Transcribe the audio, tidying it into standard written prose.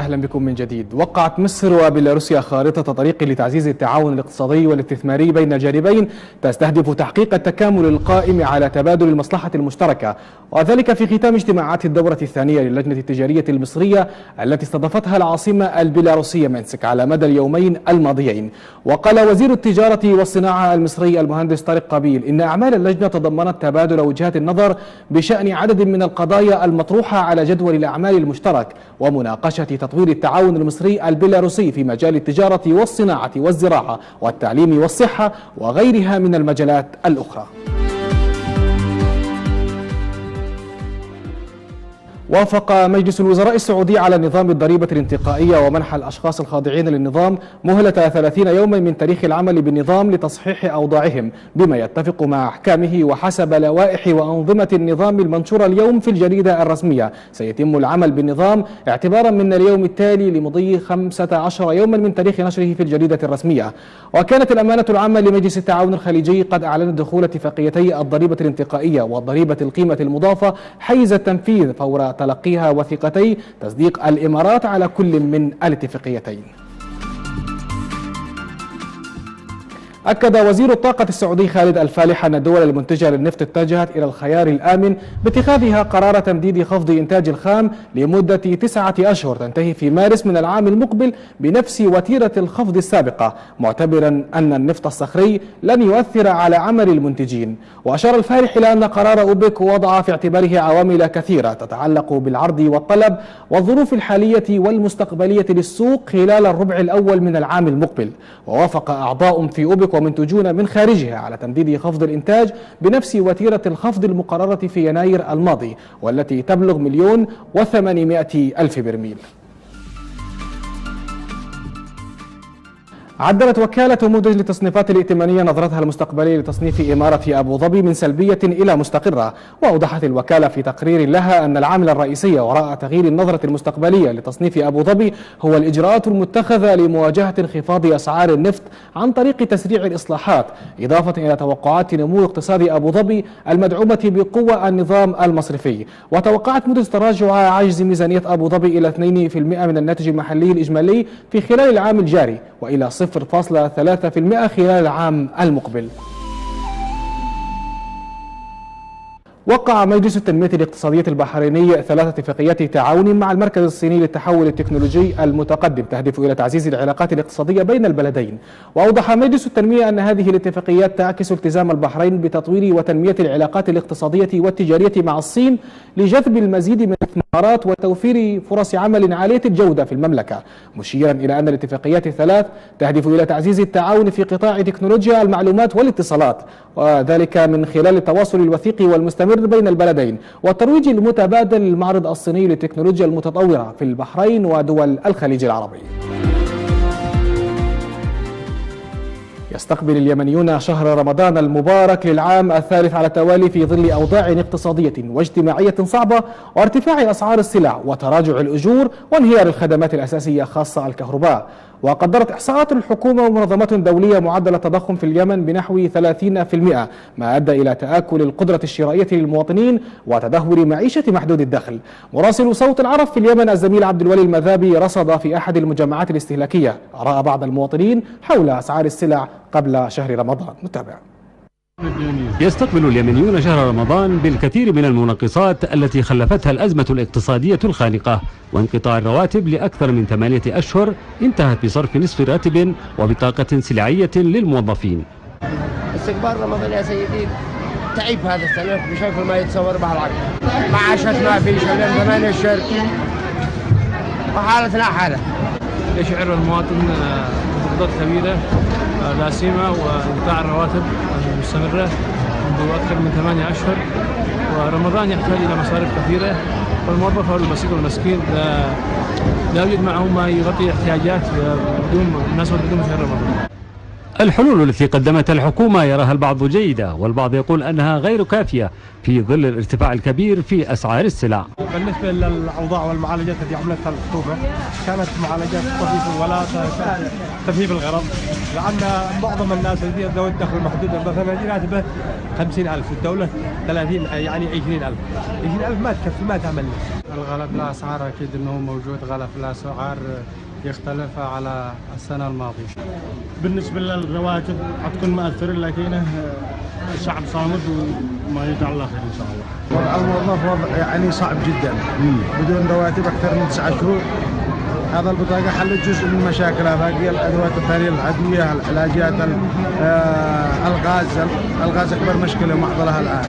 أهلا بكم من جديد. وقعت مصر وبيلاروسيا خارطة طريق لتعزيز التعاون الاقتصادي والاستثماري بين الجانبين تستهدف تحقيق التكامل القائم على تبادل المصلحة المشتركة، وذلك في ختام اجتماعات الدورة الثانية للجنة التجارية المصرية التي استضافتها العاصمة البيلاروسية مينسك على مدى اليومين الماضيين. وقال وزير التجارة والصناعة المصري المهندس طارق قابيل إن أعمال اللجنة تضمنت تبادل وجهات النظر بشأن عدد من القضايا المطروحة على جدول الأعمال المشترك، ومناقشة تطوير التعاون المصري البيلاروسي في مجال التجارة والصناعة والزراعة والتعليم والصحة وغيرها من المجالات الأخرى. وافق مجلس الوزراء السعودي على نظام الضريبة الانتقائية ومنح الأشخاص الخاضعين للنظام مهلة 30 يوما من تاريخ العمل بالنظام لتصحيح أوضاعهم بما يتفق مع أحكامه وحسب لوائح وأنظمة النظام المنشورة اليوم في الجريدة الرسمية. سيتم العمل بالنظام اعتبارا من اليوم التالي لمضي 15 يوما من تاريخ نشره في الجريدة الرسمية. وكانت الأمانة العامة لمجلس التعاون الخليجي قد أعلنت دخول اتفاقيتي الضريبة الانتقائية وضريبة القيمة المضافة حيز التنفيذ فور تلقيها وثيقتي تصديق الإمارات على كل من الاتفاقيتين. أكد وزير الطاقة السعودي خالد الفالح أن الدول المنتجة للنفط اتجهت إلى الخيار الآمن باتخاذها قرار تمديد خفض إنتاج الخام لمدة 9 أشهر تنتهي في مارس من العام المقبل بنفس وتيرة الخفض السابقة، معتبرا أن النفط الصخري لن يؤثر على عمل المنتجين. وأشار الفالح إلى أن قرار أوبك وضع في اعتباره عوامل كثيرة تتعلق بالعرض والطلب والظروف الحالية والمستقبلية للسوق خلال الربع الأول من العام المقبل. ووافق أعضاء في أوبك ومنتجون من خارجها على تمديد خفض الإنتاج بنفس وتيرة الخفض المقررة في يناير الماضي والتي تبلغ 1,800,000 برميل. عدلت وكالة موديز للتصنيفات الائتمانية نظرتها المستقبلية لتصنيف إمارة أبو ظبي من سلبية إلى مستقرة. وأوضحت الوكالة في تقرير لها أن العامل الرئيسي وراء تغيير النظرة المستقبلية لتصنيف أبو ظبي هو الإجراءات المتخذة لمواجهة انخفاض أسعار النفط عن طريق تسريع الإصلاحات، إضافة إلى توقعات نمو اقتصاد أبو ظبي المدعومة بقوة النظام المصرفي. وتوقعت موديز تراجع عجز ميزانية أبو ظبي إلى 2% من الناتج المحلي الإجمالي في خلال العام الجاري وإلى 0.3% خلال العام المقبل. وقع مجلس التنمية الاقتصادية البحريني 3 اتفاقيات تعاون مع المركز الصيني للتحول التكنولوجي المتقدم تهدف إلى تعزيز العلاقات الاقتصادية بين البلدين. وأوضح مجلس التنمية أن هذه الاتفاقيات تعكس التزام البحرين بتطوير وتنمية العلاقات الاقتصادية والتجارية مع الصين لجذب المزيد من الاستثمارات وتوفير فرص عمل عالية الجودة في المملكة، مشيرا إلى أن الاتفاقيات الثلاث تهدف إلى تعزيز التعاون في قطاع تكنولوجيا المعلومات والاتصالات، وذلك من خلال التواصل الوثيق والمستمر بين البلدين والترويج المتبادل للمعرض الصيني للتكنولوجيا المتطورة في البحرين ودول الخليج العربي. يستقبل اليمنيون شهر رمضان المبارك للعام الثالث على التوالي في ظل أوضاع اقتصادية واجتماعية صعبة وارتفاع أسعار السلع وتراجع الأجور وانهيار الخدمات الأساسية خاصة الكهرباء. وقدرت إحصاءات الحكومة ومنظمات دولية معدل التضخم في اليمن بنحو 30%، ما أدى إلى تآكل القدرة الشرائية للمواطنين وتدهور معيشة محدود الدخل. مراسل صوت العرب في اليمن الزميل عبد الولي المذابي رصد في أحد المجمعات الاستهلاكية آراء بعض المواطنين حول أسعار السلع قبل شهر رمضان. نتابع. يستقبل اليمنيون شهر رمضان بالكثير من المنقصات التي خلفتها الأزمة الاقتصادية الخانقة وانقطاع الرواتب لأكثر من 8 أشهر انتهت بصرف نصف راتب وبطاقة سلعية للموظفين. استقبال رمضان يا سيدي تعب هذا السنة بشكل ما يتصور به العقل، معاشات ما في شغل 8 أشهر وحالتنا حالة. يشعر المواطن بضغوطات كبيرة لا سيما وانقطاع الرواتب المستمرة منذ أكثر من 8 أشهر، ورمضان يحتاج إلى مصاريف كثيرة، والموظف البسيط والمسكين لا يوجد معه ما يغطي احتياجات الناس بدون شهر رمضان. الحلول التي قدمتها الحكومة يراها البعض جيدة والبعض يقول أنها غير كافية في ظل الارتفاع الكبير في أسعار السلع. بالنسبة للأوضاع والمعالجات التي عملتها الخطوبة كانت معالجات طفيفة ولا تذهيب الغرض، لأن معظم الناس الذين ذوي الدخل المحدود مثلا راتبه 50,000 الدولة 30 يعني 20,000 ما تكفي ما تعمل. الغلاء في الأسعار أكيد أنه موجود، غلاء في الأسعار يختلف على السنة الماضية. بالنسبة للرواتب حتكون مؤثرة، لكن الشعب صامد وما يجعل الله خير إن شاء الله. الموظف وضع يعني صعب جدا بدون رواتب أكثر من 9 شهور. هذا البطاقة حلت جزء من مشاكلها، باقي الأدوات الثانية العادية، العلاجات، الغاز أكبر مشكلة معضلها الآن.